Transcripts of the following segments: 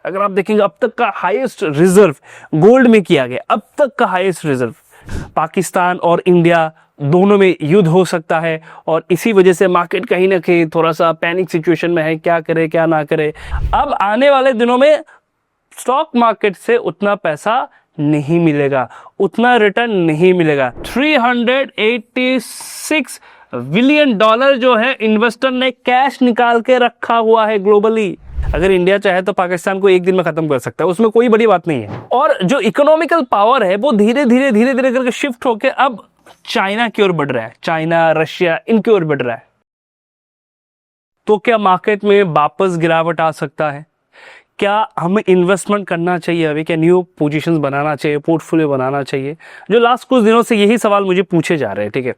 अगर आप देखेंगे अब तक का हाईएस्ट रिजर्व गोल्ड में किया गया, अब तक का हाईएस्ट रिजर्व। पाकिस्तान और इंडिया दोनों में युद्ध हो सकता है और इसी वजह से मार्केट कहीं ना कहीं थोड़ा सा पैनिक सिचुएशन में है, क्या करे क्या ना करे। अब आने वाले दिनों में स्टॉक मार्केट से उतना पैसा नहीं मिलेगा, उतना रिटर्न नहीं मिलेगा। 386 बिलियन डॉलर जो है इन्वेस्टर ने कैश निकाल के रखा हुआ है ग्लोबली। अगर इंडिया चाहे तो पाकिस्तान को एक दिन में खत्म कर सकता है, उसमें कोई बड़ी बात नहीं है। और जो इकोनॉमिकल पावर है वो धीरे धीरे करके शिफ्ट होकर अब चाइना की ओर बढ़ रहा है, चाइना रशिया इनकी ओर बढ़ रहा है। तो क्या मार्केट में वापस गिरावट आ सकता है? क्या हमें इन्वेस्टमेंट करना चाहिए अभी? क्या न्यू पोजीशंस बनाना चाहिए, पोर्टफोलियो बनाना चाहिए? जो लास्ट कुछ दिनों से यही सवाल मुझे पूछे जा रहे हैं, ठीक है।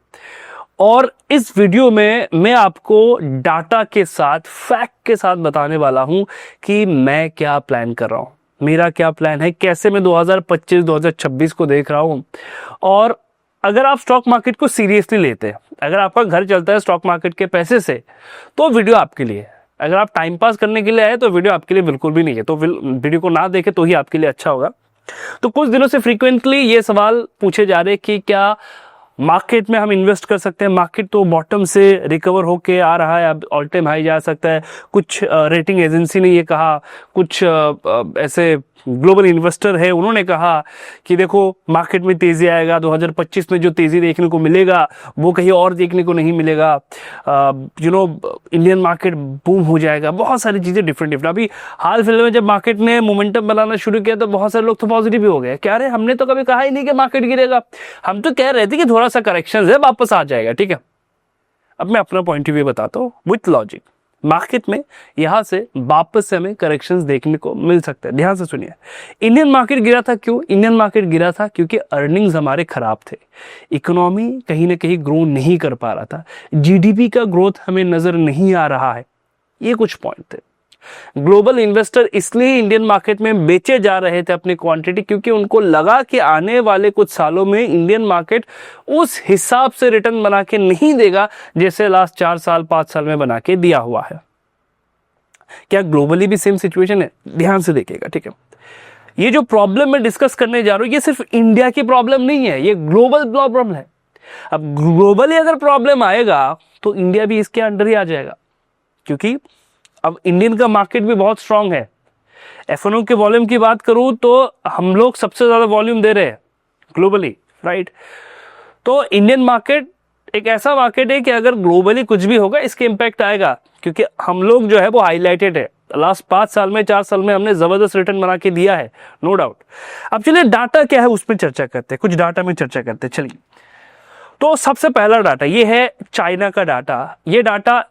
और इस वीडियो में मैं आपको डाटा के साथ, फैक्ट के साथ बताने वाला हूं कि मैं क्या प्लान कर रहा हूं, मेरा क्या प्लान है, कैसे मैं 2025-2026 को देख रहा हूं। और अगर आप स्टॉक मार्केट को सीरियसली लेते हैं, अगर आपका घर चलता है स्टॉक मार्केट के पैसे से, तो वीडियो आपके लिए है। अगर आप टाइम पास करने के लिए आए तो वीडियो आपके लिए बिल्कुल भी नहीं है, तो वीडियो को ना देखें तो ही आपके लिए अच्छा होगा। तो कुछ दिनों से फ्रीक्वेंटली ये सवाल पूछे जा रहे हैं कि क्या मार्केट में हम इन्वेस्ट कर सकते हैं? मार्केट तो बॉटम से रिकवर होके आ रहा है, अब ऑल टाइम हाई जा सकता है। कुछ रेटिंग एजेंसी ने ये कहा, कुछ ऐसे ग्लोबल इन्वेस्टर है उन्होंने कहा कि देखो मार्केट में तेजी आएगा, 2025 में जो तेजी देखने को मिलेगा वो कहीं और देखने को नहीं मिलेगा। इंडियन मार्केट बूम हो जाएगा, बहुत सारी चीजें डिफरेंट। अभी हाल फिलहाल में जब मार्केट ने मोमेंटम बनाना शुरू किया तो बहुत सारे लोग तो पॉजिटिव भी हो गए, क्या रहे हमने तो कभी कहा ही नहीं कि मार्केट गिरेगा, हम तो कह रहे थे कि थोड़ा सा करेक्शन है, वापस आ जाएगा, ठीक है। अब मैं अपना पॉइंट ऑफ व्यू बताता हूँ विथ लॉजिक। मार्केट में यहां से वापस से हमें करेक्शंस देखने को मिल सकते हैं। ध्यान से सुनिए, इंडियन मार्केट गिरा था क्यों? इंडियन मार्केट गिरा था क्योंकि अर्निंग्स हमारे खराब थे, इकोनॉमी कहीं ना कहीं ग्रो नहीं कर पा रहा था, जीडीपी का ग्रोथ हमें नजर नहीं आ रहा है। ये कुछ पॉइंट थे। ग्लोबल इन्वेस्टर इसलिए इंडियन मार्केट में बेचे जा रहे थे अपनी क्वांटिटी, क्योंकि उनको लगा कि आने वाले कुछ सालों में इंडियन मार्केट उस हिसाब से रिटर्न बना के नहीं देगा जैसे लास्ट 4 साल 5 साल में बना के दिया हुआ है। क्या ग्लोबली भी सेम सिचुएशन है? ध्यान से देखिएगा, ठीक है। ये जो प्रॉब्लम मैं डिस्कस करने जा रहा हूं ये सिर्फ इंडिया की प्रॉब्लम नहीं है, ये ग्लोबल प्रॉब्लम है। अब ग्लोबली अगर प्रॉब्लम आएगा तो इंडिया भी इसके अंडर ही आ जाएगा, क्योंकि अब इंडियन का मार्केट भी बहुत स्ट्रांग है। F&O के वॉल्यूम की बात करूं तो हम लोग सबसे ज्यादा वॉल्यूम दे रहे हैं ग्लोबली, राइट। तो इंडियन मार्केट एक ऐसा मार्केट है कि अगर ग्लोबली कुछ भी होगा इसके इंपैक्ट आएगा, क्योंकि हम लोग जो है वो हाईलाइटेड है। लास्ट 5 साल में 4 साल में हमने जबरदस्त रिटर्न बना के दिया है, नो डाउट। अब चलिए डाटा क्या है उसमें चर्चा करते हैं, कुछ डाटा में चर्चा करते हैं। चलिए, तो सबसे पहला डाटा ये है चाइना का डाटा। ये डाटा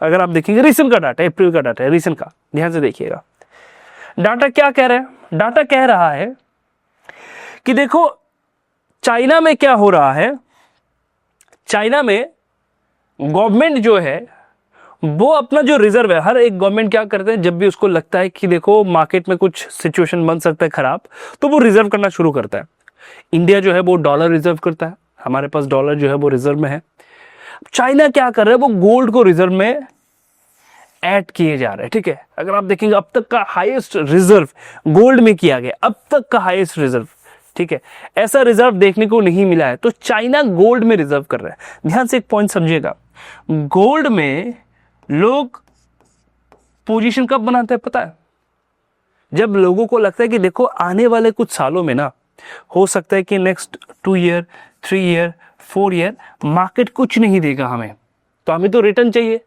अगर आप देखेंगे रिसेंट का डाटा, अप्रैल का डाटा है, रिसेंट का। ध्यान से देखिएगा डाटा क्या कह रहा है। डाटा कह रहा है कि देखो चाइना में क्या हो रहा है। चाइना में गवर्नमेंट जो है वो अपना जो रिजर्व है, हर एक गवर्नमेंट क्या करते हैं, जब भी उसको लगता है कि देखो मार्केट में कुछ सिचुएशन बन सकता है खराब, तो वो रिजर्व करना शुरू करता है। इंडिया जो है वो डॉलर रिजर्व करता है, हमारे पास डॉलर जो है वो रिजर्व में है। चाइना क्या कर रहा है, वो गोल्ड को रिजर्व में ऐड किए जा रहे हैं, ठीक है। अगर आप देखेंगे अब तक का हाईएस्ट रिजर्व गोल्ड में किया गया, अब तक का हाईएस्ट रिजर्व, ठीक है। ऐसा रिजर्व देखने को नहीं मिला है, तो चाइना गोल्ड में रिजर्व कर रहा है। ध्यान से एक पॉइंट समझिएगा, गोल्ड में लोग पोजीशन कब बनाते हैं पता है? जब लोगों को लगता है कि देखो आने वाले कुछ सालों में ना हो सकता है कि next 2 year 3 year 4 year market कुछ नहीं देगा हमें, तो हमें तो रिटर्न चाहिए।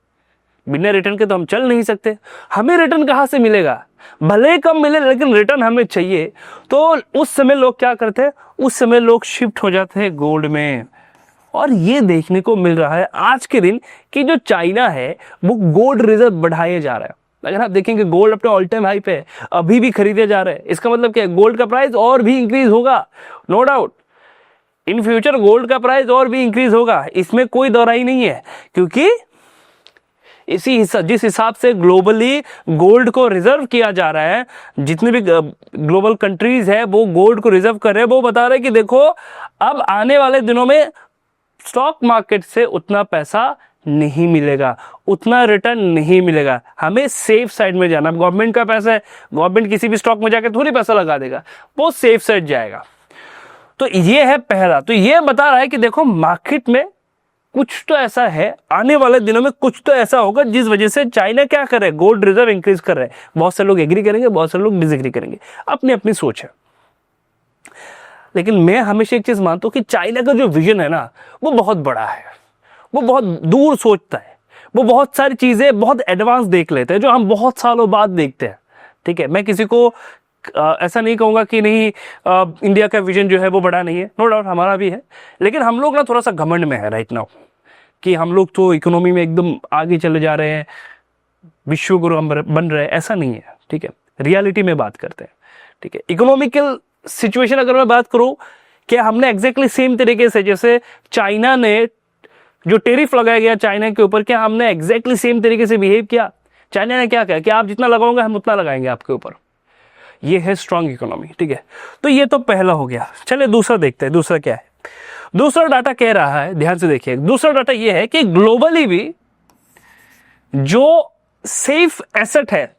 बिना रिटर्न के तो हम चल नहीं सकते। हमें रिटर्न कहां से मिलेगा? भले ही कम मिले लेकिन रिटर्न हमें चाहिए। तो उस समय लोग क्या करते हैं, उस समय लोग शिफ्ट हो जाते हैं गोल्ड में। और ये देखने को मिल रहा है आज के दिन कि जो चाइना है वो गोल्ड रिजर्व बढ़ाए जा रहा है। अगर आप देखेंगे गोल्ड अपने ऑल टाइम हाई पे है, अभी भी खरीदे जा रहे हैं। इसका मतलब क्या है, गोल्ड का प्राइस और भी इंक्रीज होगा, no doubt. In future gold का प्राइस और भी इंक्रीज होगा, इसमें कोई दोहराई नहीं है। क्योंकि जिस हिसाब से ग्लोबली गोल्ड को रिजर्व किया जा रहा है, जितने भी ग्लोबल कंट्रीज है वो गोल्ड को रिजर्व कर रहे हैं, वो बता रहे हैं कि देखो अब आने वाले दिनों में स्टॉक मार्केट से उतना पैसा नहीं मिलेगा, उतना रिटर्न नहीं मिलेगा। हमें सेफ साइड में जाना। गवर्नमेंट का पैसा है, गवर्नमेंट किसी भी स्टॉक में जाकर थोड़ी पैसा लगा देगा, वो सेफ साइड जाएगा। तो ये है पहला। तो ये बता रहा है कि देखो मार्केट में कुछ तो ऐसा है, आने वाले दिनों में कुछ तो ऐसा होगा जिस वजह से चाइना क्या कर रहा है, गोल्ड रिजर्व इंक्रीज कर रहा है। बहुत से लोग एग्री करेंगे, बहुत से लोग डिसएग्री करेंगे, अपनी अपनी सोच है। लेकिन मैं हमेशा एक चीज मानता हूं कि चाइना का जो विजन है ना, वो बहुत बड़ा है, वो बहुत दूर सोचता है, वो बहुत सारी चीजें बहुत एडवांस देख लेते हैं जो हम बहुत सालों बाद देखते हैं। ठीक है, मैं किसी को ऐसा नहीं कहूंगा कि नहीं इंडिया का विजन जो है वो बड़ा नहीं है, नो डाउट हमारा भी है। लेकिन हम लोग ना थोड़ा सा घमंड में है राइट नाउ कि हम लोग तो इकोनॉमी में एकदम आगे चले जा रहे हैं, विश्व गुरु हम बन रहे हैं, ऐसा नहीं है। ठीक है, रियलिटी में बात करते हैं। ठीक है, इकोनॉमिकल सिचुएशन अगर मैं बात करूं कि हमने एग्जैक्टली सेम तरीके से जैसे चाइना ने जो टेरिफ लगाया गया चाइना के ऊपर, क्या हमने एग्जैक्टली सेम तरीके से बिहेव किया? चाइना ने क्या कहा कि आप जितना लगाओगे हम उतना लगाएंगे आपके ऊपर। ये है स्ट्रांग इकोनॉमी। ठीक है, तो ये तो पहला हो गया। चलिए दूसरा देखते हैं, दूसरा क्या है। दूसरा डाटा कह रहा है, ध्यान से देखिए, दूसरा डाटा ये है कि ग्लोबली भी जो सेफ एसेट है,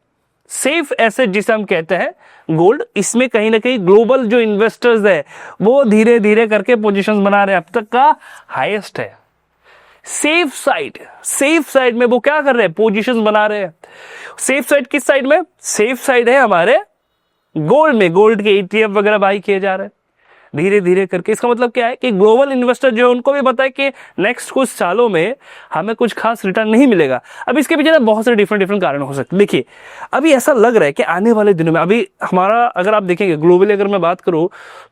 सेफ एसेट जिसे हम कहते हैं गोल्ड, इसमें कहीं ना कहीं ग्लोबल जो इन्वेस्टर्स है वो धीरे धीरे करके पोजीशंस बना रहे हैं, अब तक का हाईएस्ट है। सेफ साइड, सेफ साइड में वो क्या कर रहे हैं, पोजीशंस बना रहे हैं। सेफ साइड किस साइड में? सेफ साइड है हमारे गोल्ड में, गोल्ड के ETF वगैरह बाई किए जा रहे हैं धीरे धीरे करके। इसका मतलब क्या है कि ग्लोबल इन्वेस्टर जो है उनको भी पता है कि नेक्स्ट कुछ सालों में हमें कुछ खास रिटर्न नहीं मिलेगा। अब इसके पीछे ना बहुत सारे डिफरेंट कारण हो सकते हैं। देखिए अभी ऐसा लग रहा है कि आने वाले दिनों में, अभी हमारा अगर आप देखेंगे ग्लोबली अगर मैं बात करूं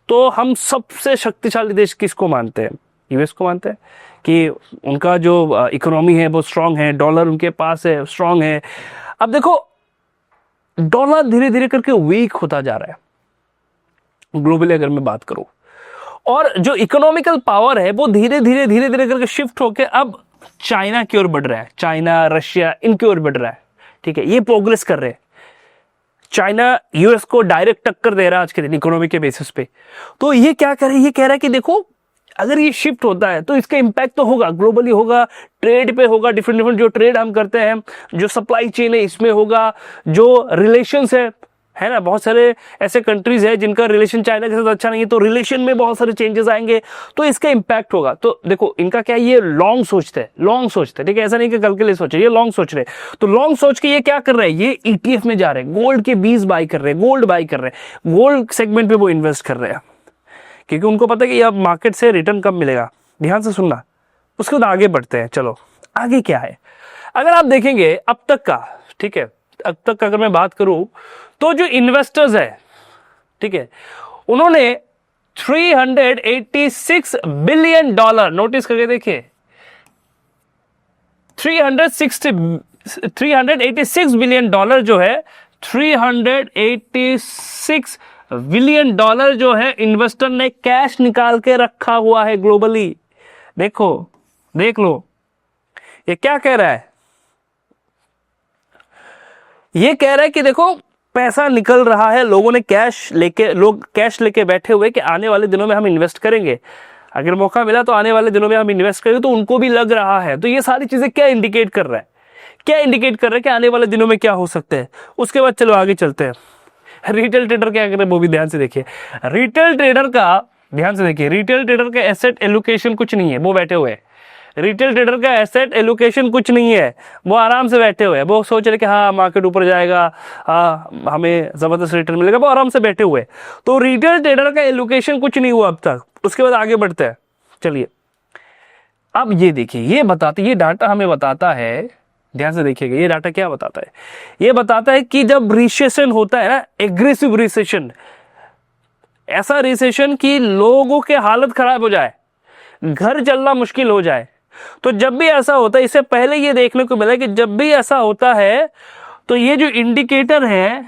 तो हम सबसे शक्तिशाली देश किसको मानते हैं? US को मानते हैं कि उनका जो इकोनॉमी है वो स्ट्रांग है, डॉलर उनके पास है, स्ट्रांग है। अब देखो डॉलर धीरे धीरे करके वीक होता जा रहा है ग्लोबली अगर मैं बात करूं, और जो इकोनॉमिकल पावर है वो धीरे धीरे करके शिफ्ट होकर अब चाइना की ओर बढ़ रहा है। चाइना, रशिया, इनकी ओर बढ़ रहा है। ठीक है, ये प्रोग्रेस कर रहे हैं। चाइना US को डायरेक्ट टक्कर दे रहा है आज के दिन इकोनॉमी के बेसिस पे। तो ये क्या कर रहा है, ये कह रहा है कि देखो अगर ये शिफ्ट होता है तो इसका इंपैक्ट तो होगा, ग्लोबली होगा, ट्रेड पे होगा, डिफरेंट जो ट्रेड हम करते हैं, जो सप्लाई चेन है इसमें होगा, जो रिलेशंस है ना, बहुत सारे ऐसे कंट्रीज है जिनका रिलेशन चाइना के साथ अच्छा नहीं है, तो रिलेशन में बहुत सारे चेंजेस आएंगे, तो इसका इंपैक्ट होगा। तो देखो इनका क्या, ये लॉन्ग सोचते हैं। ठीक है, ऐसा नहीं कि कल के लिए सोचे, ये लॉन्ग सोच रहे हैं। तो लॉन्ग सोच के ये क्या कर रहे हैं, ये ETF में जा रहे हैं, गोल्ड के बीज बाई कर रहे हैं, गोल्ड बाई कर रहे हैं, गोल्ड सेगमेंट पे वो इन्वेस्ट कर रहे हैं, क्योंकि उनको पता है कि अब मार्केट से रिटर्न कब मिलेगा। ध्यान से सुनना, उसके बाद आगे बढ़ते हैं। चलो आगे क्या है, अगर आप देखेंगे अब तक का, ठीक है, अब तक का अगर मैं बात करूं तो जो इन्वेस्टर्स है, ठीक है, उन्होंने 386 बिलियन डॉलर, नोटिस करके देखिए, 386 बिलियन डॉलर जो है, 386 बिलियन डॉलर जो है इन्वेस्टर ने कैश निकाल के रखा हुआ है ग्लोबली। देखो, देख लो, ये क्या कह रहा है, ये कह रहा है कि देखो पैसा निकल रहा है, लोगों ने लोग कैश लेके बैठे हुए कि आने वाले दिनों में हम इन्वेस्ट करेंगे, अगर मौका मिला तो आने वाले दिनों में हम इन्वेस्ट करेंगे, तो उनको भी लग रहा है। तो ये सारी चीजें क्या इंडिकेट कर रहा है, क्या इंडिकेट कर रहा है कि आने वाले दिनों में क्या हो सकता है। उसके बाद चलो आगे चलते हैं। रिटेल ट्रेडर क्या कर रहे हैं वो भी ध्यान से देखिए। रिटेल ट्रेडर का ध्यान से देखिए, रिटेल ट्रेडर का एसेट एलोकेशन कुछ नहीं है, वो बैठे हुए हैं। रिटेल ट्रेडर का एसेट एलोकेशन कुछ नहीं है, वो आराम से बैठे हुए हैं, वो सोच रहे कि हाँ मार्केट ऊपर जाएगा, हाँ हमें जबरदस्त रिटर्न मिलेगा, वो आराम से बैठे हुए। तो रिटेल ट्रेडर का एलोकेशन कुछ नहीं हुआ अब तक। उसके बाद आगे बढ़ते हैं, चलिए अब ये देखिए, ये डाटा हमें बताता है, ध्यान से देखिएगा, ये डाटा क्या बताता है, ये बताता है कि जब रिसेशन होता है ना, एग्रेसिव रिसेशन, ऐसा रिसेशन कि लोगों के हालत खराब हो जाए, घर चलना मुश्किल हो जाए, तो जब भी ऐसा होता है, इससे पहले ये देखने को मिला कि जब भी ऐसा होता है तो ये जो इंडिकेटर है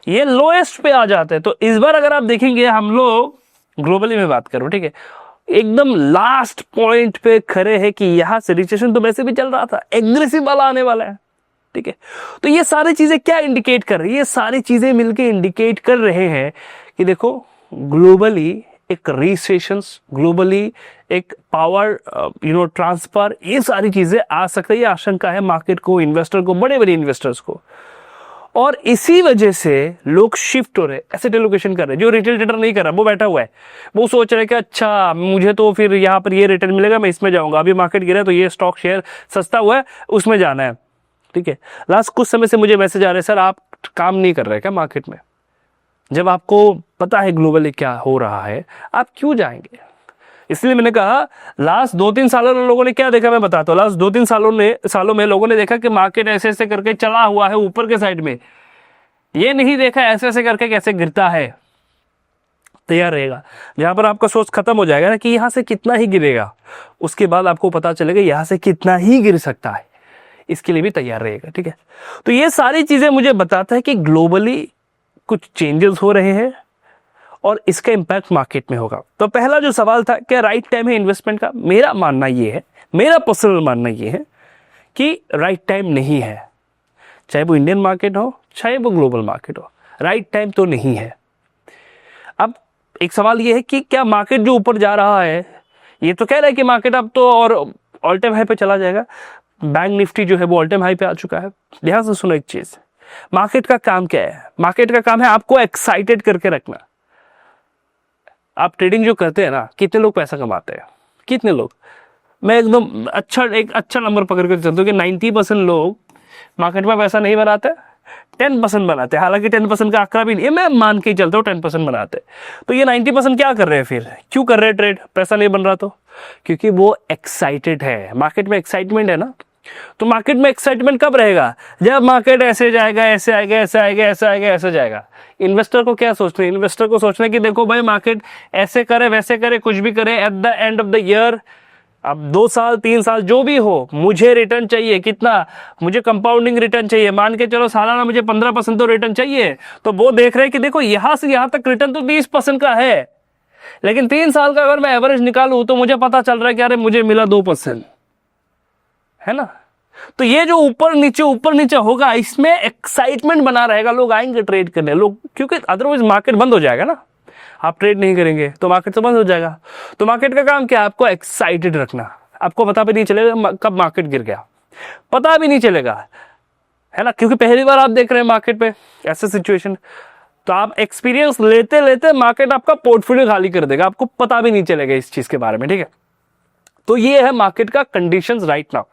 ये लोएस्ट पे आ जाते हैं। तो इस बार अगर आप देखेंगे, हम लोग ग्लोबली में बात करो, ठीक है, एकदम लास्ट पॉइंट पे खड़े हैं कि यहां से रिसेशन तो वैसे भी चल रहा था, एग्रेसिव वाला आने वाला है। ठीक है, तो ये सारी चीजें क्या इंडिकेट कर रही है, ये सारी चीजें मिलकर इंडिकेट कर रहे हैं कि देखो ग्लोबली एक रिसेशंस ग्लोबली, एक पावर ट्रांसफर, ये सारी चीजें आ सकती है, ये आशंका है मार्केट को, इन्वेस्टर को, बड़े बड़े इन्वेस्टर्स को। और इसी वजह से लोग शिफ्ट हो रहे, एसेट एलोकेशन कर रहे। जो रिटेल ट्रेडर नहीं कर रहा, वो बैठा हुआ है, वो सोच रहे कि अच्छा मुझे तो फिर यहाँ पर ये रिटर्न मिलेगा, मैं इसमें जाऊंगा, अभी मार्केट गिरा तो ये स्टॉक शेयर सस्ता हुआ है, उसमें जाना है। ठीक है, लास्ट कुछ समय से मुझे मैसेज आ रहे हैं, सर आप काम नहीं कर रहे क्या मार्केट में? जब आपको पता है ग्लोबली क्या हो रहा है, आप क्यों जाएंगे? इसलिए मैंने कहा लास्ट 2-3 सालों में लोगों ने क्या देखा, मैं बताता हूँ। लास्ट 2-3 सालों में लोगों ने देखा कि मार्केट ऐसे ऐसे करके चला हुआ है ऊपर के साइड में, ये नहीं देखा ऐसे ऐसे करके कैसे गिरता है। तैयार रहेगा, जहां पर आपका सोच खत्म हो जाएगा ना कि यहां से कितना ही गिरेगा, उसके बाद आपको पता चलेगा यहां से कितना ही गिर सकता है, इसके लिए भी तैयार रहेगा। ठीक है, तो ये सारी चीजें मुझे बताता है कि ग्लोबली कुछ चेंजेस हो रहे हैं और इसका इंपैक्ट मार्केट में होगा। तो पहला जो सवाल था, क्या राइट टाइम है इन्वेस्टमेंट का? मेरा मानना ये है, मेरा पर्सनल मानना ये है कि राइट टाइम नहीं है। चाहे वो इंडियन मार्केट हो, चाहे वो ग्लोबल मार्केट हो, राइट टाइम तो नहीं है। अब एक सवाल ये है कि क्या मार्केट जो ऊपर जा रहा है, ये तो कह रहा है कि मार्केट अब तो और ऑल टाइम हाई पे चला जाएगा, बैंक निफ्टी जो है वो ऑल टाइम हाई पे आ चुका है। ध्यान से सुनो एक चीज, मार्केट का काम क्या है? मार्केट का काम है आपको एक्साइटेड करके रखना। आप ट्रेडिंग जो करते हैं ना, कितने लोग पैसा कमाते हैं? कितने लोग? मैं एकदम एक अच्छा नंबर पकड़ कर चलता हूँ कि 90% लोग मार्केट में पैसा नहीं बनाते, 10% बनाते हैं। हालांकि 10% का आंकड़ा भी नहीं है, मैं मान के ही चलता हूँ 10% बनाते। तो ये 90% क्या कर रहे हैं फिर? क्यों कर रहे हैं ट्रेड? पैसा नहीं बन रहा तो क्योंकि वो एक्साइटेड है। मार्केट में एक्साइटमेंट है ना, तो मार्केट में एक्साइटमेंट कब रहेगा? जब मार्केट ऐसे जाएगा, ऐसे आएगा, ऐसे आएगा, ऐसे आएगा, ऐसे जाएगा। इन्वेस्टर को क्या सोचना है? इन्वेस्टर को सोचना है कि देखो भाई मार्केट ऐसे करे, वैसे करे, कुछ भी करे, at the end of the year, अब 2 साल 3 साल जो भी हो, मुझे रिटर्न चाहिए। कितना? मुझे कंपाउंडिंग रिटर्न चाहिए। मान के चलो सालाना मुझे 15% तो रिटर्न चाहिए। तो वो देख रहे हैं कि देखो यहां से यहां तक रिटर्न तो 20% का है, लेकिन 3 साल का अगर मैं एवरेज निकालूं तो मुझे पता चल रहा है कि अरे मुझे मिला 2%, है ना। तो ये जो ऊपर नीचे होगा, इसमें एक्साइटमेंट बना रहेगा, लोग आएंगे ट्रेड करने, लोग, क्योंकि अदरवाइज मार्केट बंद हो जाएगा ना। आप ट्रेड नहीं करेंगे तो मार्केट तो बंद हो जाएगा। तो मार्केट का काम क्या है? आपको एक्साइटेड रखना। आपको पता भी नहीं चलेगा कब मार्केट गिर गया, पता भी नहीं चलेगा, है ना, क्योंकि पहली बार आप देख रहे हैं मार्केट पे ऐसे सिचुएशन। तो आप एक्सपीरियंस लेते लेते मार्केट आपका पोर्टफोलियो खाली कर देगा, आपको पता भी नहीं चलेगा इस चीज के बारे में। ठीक है, तो ये है मार्केट का कंडीशंस राइट नाउ।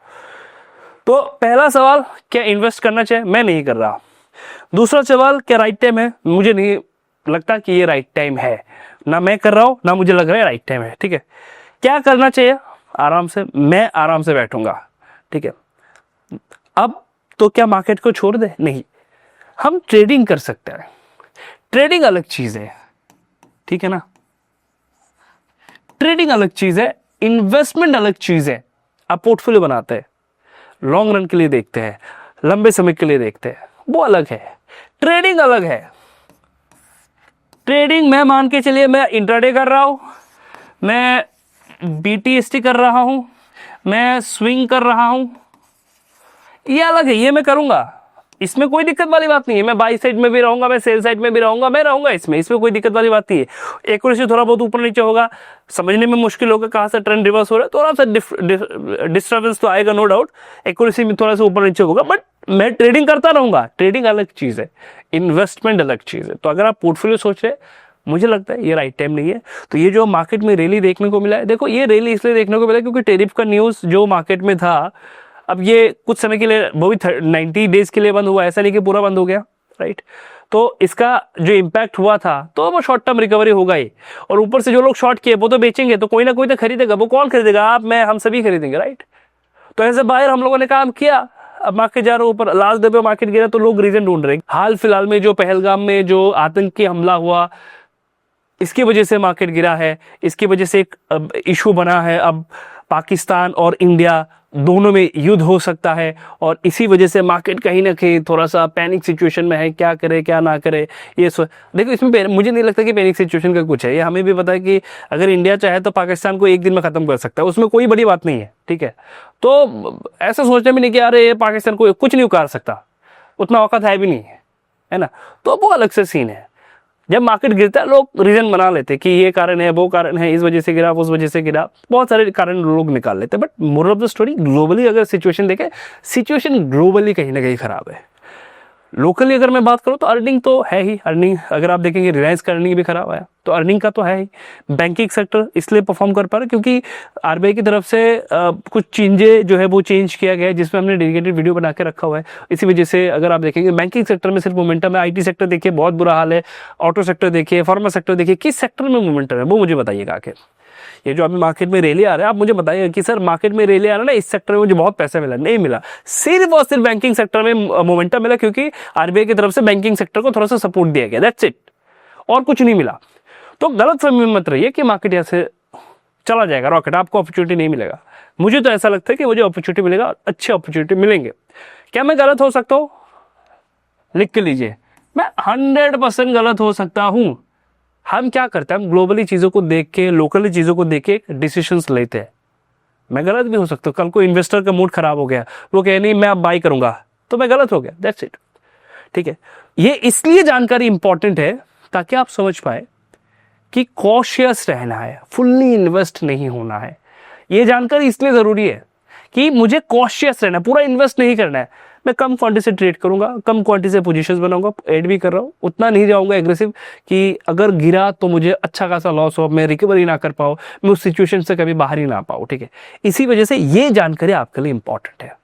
तो पहला सवाल, क्या इन्वेस्ट करना चाहिए? मैं नहीं कर रहा। दूसरा सवाल, क्या राइट टाइम है? मुझे नहीं लगता कि ये राइट टाइम है, ना मैं कर रहा हूं, ना मुझे लग रहा है राइट टाइम है। ठीक है, क्या करना चाहिए? आराम से, मैं आराम से बैठूंगा। ठीक है, अब तो क्या मार्केट को छोड़ दे? नहीं, हम ट्रेडिंग कर सकते हैं। ट्रेडिंग अलग चीज है, ठीक है ना, ट्रेडिंग अलग चीज है, इन्वेस्टमेंट अलग चीज है। आप पोर्टफोलियो बनाते हैं, लॉन्ग रन के लिए देखते हैं, लंबे समय के लिए देखते हैं, वो अलग है। ट्रेडिंग अलग है। ट्रेडिंग मैं मान के चलिए मैं इंट्राडे कर रहा हूं, मैं बीटीएसटी कर रहा हूं, मैं स्विंग कर रहा हूं, ये अलग है, ये मैं करूंगा, इसमें कोई दिक्कत वाली बात नहीं है। मैं बाई साइड में भी रहूंगा, मैं सेल साइड में भी रहूंगा, मैं रहूंगा इसमें कोई दिक्कत वाली बात नहीं है। एक्यूरेसी थोड़ा बहुत ऊपर नीचे होगा, समझने में मुश्किल होगा कहां से ट्रेंड रिवर्स हो रहा है, थोड़ा सा डिस्टर्बेंस तो आएगा, नो डाउट, एक्यूरेसी में थोड़ा सा ऊपर नीचे होगा, बट मैं ट्रेडिंग करता रहूंगा। ट्रेडिंग अलग चीज है, इन्वेस्टमेंट अलग चीज है। तो अगर आप पोर्टफोलियो सोच रहे हैं, मुझे लगता है ये राइट टाइम नहीं है। तो ये जो मार्केट में रैली देखने को मिला है, देखो ये रैली इसलिए देखने को मिला क्योंकि टैरिफ का न्यूज जो मार्केट में था, अब ये कुछ समय के लिए, वो भी 90 डेज के लिए बंद हुआ, ऐसा नहीं कि पूरा बंद हो गया, राइट। तो इसका जो इम्पैक्ट हुआ था, तो वो शॉर्ट टर्म रिकवरी होगा ही, और ऊपर से जो लोग शॉर्ट किए वो तो बेचेंगे, तो कोई ना कोई तो खरीदेगा। वो कौन खरीदेगा? आप, मैं, हम सभी खरीदेंगे, राइट। तो ऐसे बाहर हम लोगों ने काम किया, अब मार्केट जा रहा है ऊपर, लास्ट डे पे मार्केट गिरा तो लोग रीजन ढूंढ रहे हैं। हाल फिलहाल में जो पहलगाम में जो आतंकी हमला हुआ, इसकी वजह से मार्केट गिरा है, इसकी वजह से एक इशू बना है, अब पाकिस्तान और इंडिया दोनों में युद्ध हो सकता है, और इसी वजह से मार्केट कहीं ना कहीं थोड़ा सा पैनिक सिचुएशन में है, क्या करे क्या ना करे। ये देखो, इसमें मुझे नहीं लगता कि पैनिक सिचुएशन का कुछ है। ये हमें भी पता है कि अगर इंडिया चाहे तो पाकिस्तान को एक दिन में खत्म कर सकता है, उसमें कोई बड़ी बात नहीं है, ठीक है। तो ऐसा सोचने में नहीं कि अरे पाकिस्तान को कुछ नहीं उखाड़ सकता, उतना औकात है भी नहीं है ना। तो वो अलग से सीन है। जब मार्केट गिरता है लोग रीजन बना लेते हैं कि ये कारण है, वो कारण है, इस वजह से गिरा, उस वजह से गिरा, बहुत सारे कारण लोग निकाल लेते हैं। But moral of the story, globally अगर सिचुएशन देखें, सिचुएशन ग्लोबली कहीं ना कहीं खराब है। लोकली अगर मैं बात करूं तो अर्निंग तो है ही, अर्निंग अगर आप देखेंगे रिलायंस का अर्निंग भी खराब आया, तो अर्निंग का तो है ही। बैंकिंग सेक्टर इसलिए परफॉर्म कर पा रहा है क्योंकि आरबीआई की तरफ से कुछ चेंजेस जो है वो चेंज किया गया है, जिसमें हमने डेडिकेटेड वीडियो बना के रखा हुआ है। इसी वजह से अगर आप देखेंगे बैंकिंग सेक्टर में सिर्फ मोमेंटम है। आईटी सेक्टर देखिए बहुत बुरा हाल है, ऑटो सेक्टर देखिए, फार्मा सेक्टर देखिए, किस सेक्टर में मोमेंटम है वो मुझे बताइएगा आखिर। ये जो अभी मार्केट में रैली आ रहा है, आप मुझे बताइए कि सर मार्केट में रैली आ रहा है ना, इस सेक्टर में मुझे बहुत पैसा मिला, नहीं मिला। सिर्फ और सिर्फ बैंकिंग सेक्टर में मोमेंटम मिला क्योंकि आरबीआई की तरफ से बैंकिंग सेक्टर को थोड़ा सा सपोर्ट दिया गया, दैट्स इट, और कुछ नहीं मिला। तो गलत फहमी में मत रहिए कि मार्केट यहाँ से चला जाएगा रॉकेट, आपको अपॉर्चुनिटी नहीं मिलेगा। मुझे तो ऐसा लगता है कि मुझे अपॉर्चुनिटी मिलेगा, अच्छे अपॉर्चुनिटी मिलेंगे। क्या मैं गलत हो सकता हूँ? लिख के लीजिए, मैं 100% गलत हो सकता हूँ। हम क्या करते हैं, हम ग्लोबली चीज़ों को देख के, लोकली चीज़ों को देख के डिसीजंस लेते हैं। मैं गलत भी हो सकता हूँ। कल को इन्वेस्टर का मूड खराब हो गया, वो कहे नहीं मैं अब बाई करूंगा, तो मैं गलत हो गया, दैट्स इट। ठीक है, ये इसलिए जानकारी इंपॉर्टेंट है ताकि आप समझ पाए कि कॉशियस रहना है, फुल्ली इन्वेस्ट नहीं होना है। ये जानकारी इसलिए ज़रूरी है कि मुझे कॉशियस रहना है, पूरा इन्वेस्ट नहीं करना है। मैं कम क्वांटिटी से ट्रेड करूंगा, कम क्वांटिटी से पोजीशंस बनाऊंगा, ऐड भी कर रहा हूँ, उतना नहीं जाऊंगा एग्रेसिव कि अगर गिरा तो मुझे अच्छा खासा लॉस हो, मैं रिकवरी ना कर पाऊँ, मैं उस सिचुएशन से कभी बाहर ही ना पाऊँ। ठीक है, इसी वजह से ये जानकारी आपके लिए इंपॉर्टेंट है।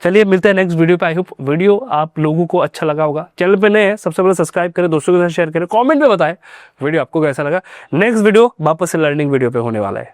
चलिए मिलते हैं नेक्स्ट वीडियो पे। आई होप वीडियो आप लोगों को अच्छा लगा होगा। चैनल पे नए हैं, सबसे पहले सब्सक्राइब करें, दोस्तों के साथ शेयर करें, कमेंट में बताएं वीडियो आपको कैसा लगा। नेक्स्ट वीडियो वापस से लर्निंग वीडियो पे होने वाला है।